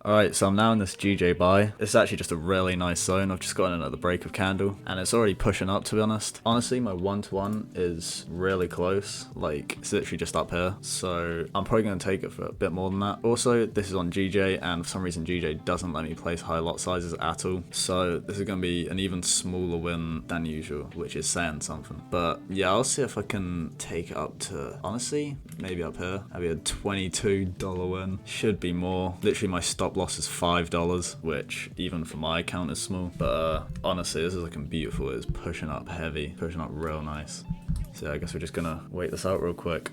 Alright, so I'm now in this GJPY. It's actually just a really nice zone. I've just gotten another break of candle, and it's already pushing up, to be honest. Honestly, my 1-to-1 is really close. Like, it's literally just up here. So I'm probably going to take it for a bit more than that. Also, this is on GJ, and for some reason GJ doesn't let me place high lot sizes at all. So this is going to be an even smaller win than usual, which is saying something. But yeah, I'll see if I can take it up to, honestly, maybe up here. Maybe a $22 win. Should be more. Literally, my stop loss is $5, which even for my account is small. But honestly, this is looking beautiful. It's pushing up heavy, pushing up real nice. So yeah, I guess we're just gonna wait this out real quick.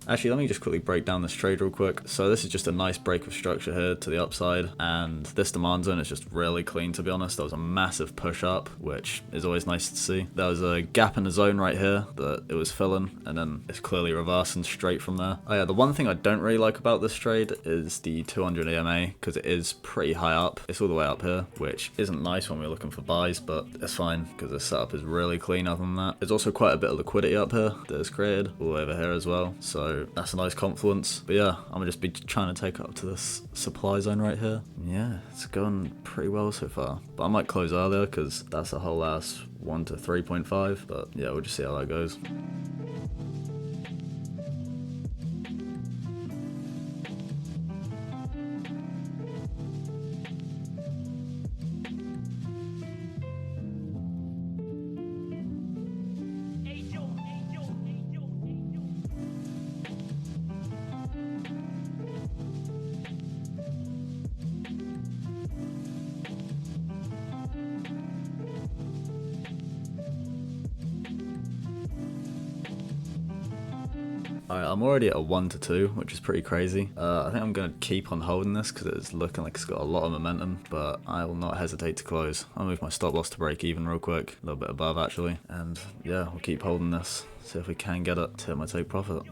Actually, let me just quickly break down this trade real quick. So this is just a nice break of structure here to the upside, and this demand zone is just really clean, to be honest. There was a massive push up, which is always nice to see. There was a gap in the zone right here that it was filling, and then it's clearly reversing straight from there. Oh yeah, the one thing I don't really like about this trade is the 200 EMA, because it is pretty high up. It's all the way up here, which isn't nice when we're looking for buys, but it's fine, because the setup is really clean other than that. There's also quite a bit of liquidity up here that is created, all over here as well, so that's a nice confluence. But yeah, I'm gonna just be trying to take it up to this supply zone right here. Yeah, it's going pretty well so far, but I might close earlier because that's a whole ass 1 to 3.5, but yeah, we'll just see how that goes. Alright, I'm already at a 1 to 2, which is pretty crazy. I think I'm going to keep on holding this because it's looking like it's got a lot of momentum, but I will not hesitate to close. I'll move my stop loss to break even real quick, a little bit above actually, and yeah, we'll keep holding this, see if we can get it to hit my take profit.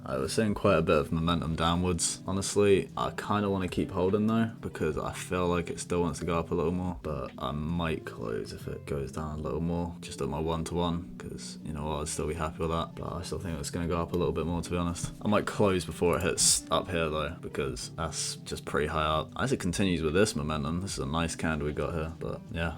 I was seeing quite a bit of momentum downwards. Honestly, I kind of want to keep holding though, because I feel like it still wants to go up a little more, but I might close if it goes down a little more, just at my 1-to-1, because you know what, I'd still be happy with that, but I still think it's going to go up a little bit more, to be honest. I might close before it hits up here though, because that's just pretty high up. As it continues with this momentum, this is a nice candle we got here, but yeah.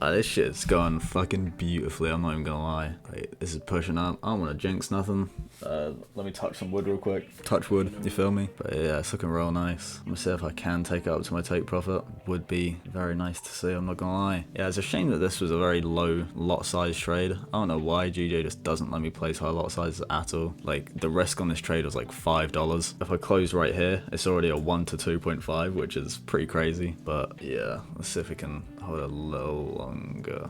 This shit's going fucking beautifully, I'm not even gonna lie. Like, this is pushing up. I don't want to jinx nothing. Let me touch some wood real quick. Touch wood, you feel me? But yeah, it's looking real nice. I'm gonna see if I can take it up to my take profit. Would be very nice to see, I'm not gonna lie. Yeah, it's a shame that this was a very low lot size trade. I don't know why GJ just doesn't let me place high lot sizes at all. Like, the risk on this trade was like $5. If I close right here, it's already a 1 to 2.5, which is pretty crazy. But yeah, let's see if we can hold a little longer.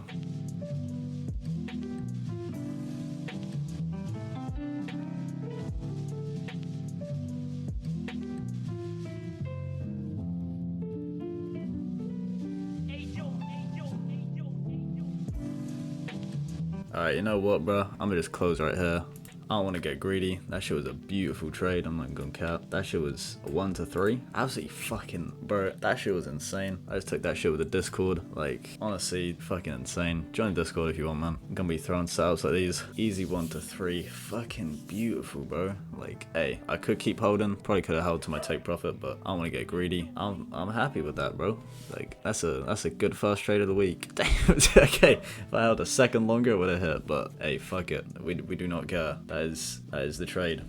Alright, you know what, bro? I'm gonna just close right here. I don't want to get greedy. That shit was a beautiful trade. I'm not gonna cap. That shit was a 1 to 3. Absolutely fucking, bro. That shit was insane. I just took that shit with the Discord. Like, honestly, fucking insane. Join the Discord if you want, man. I'm gonna be throwing setups like these. Easy 1 to 3. Fucking beautiful, bro. Like, hey, I could keep holding. Probably could have held to my take profit, but I don't want to get greedy. I'm happy with that, bro. Like, that's a good first trade of the week. Damn. Okay, if I held a second longer, it would have hit. But hey, fuck it. We do not care. That is the trade.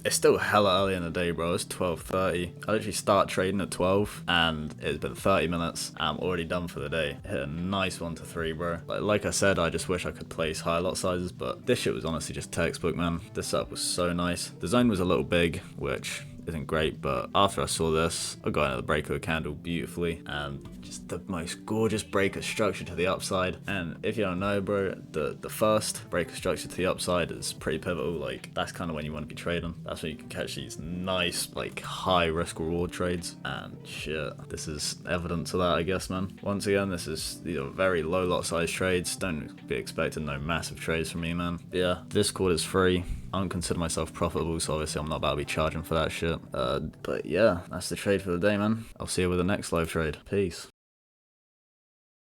It's still hella early in the day, bro. It's 12:30. I literally start trading at 12, and it's been 30 minutes. I'm already done for the day. Hit a nice 1 to 3, bro. Like I said, I just wish I could place higher lot sizes, but this shit was honestly just textbook, man. This setup was so nice. The zone was a little big, which isn't great, but after I saw this, I got into the breaker candle beautifully, and just the most gorgeous breaker structure to the upside. And if you don't know, bro, the first breaker structure to the upside is pretty pivotal. Like, that's kind of when you want to be trading. That's when you can catch these nice, like, high risk reward trades. And shit, this is evidence of that, I guess, man. Once again, these are very low lot size trades. Don't be expecting no massive trades from me, man. But yeah, Discord is free. I don't consider myself profitable, so obviously I'm not about to be charging for that shit. But yeah, that's the trade for the day, man. I'll see you with the next live trade. Peace.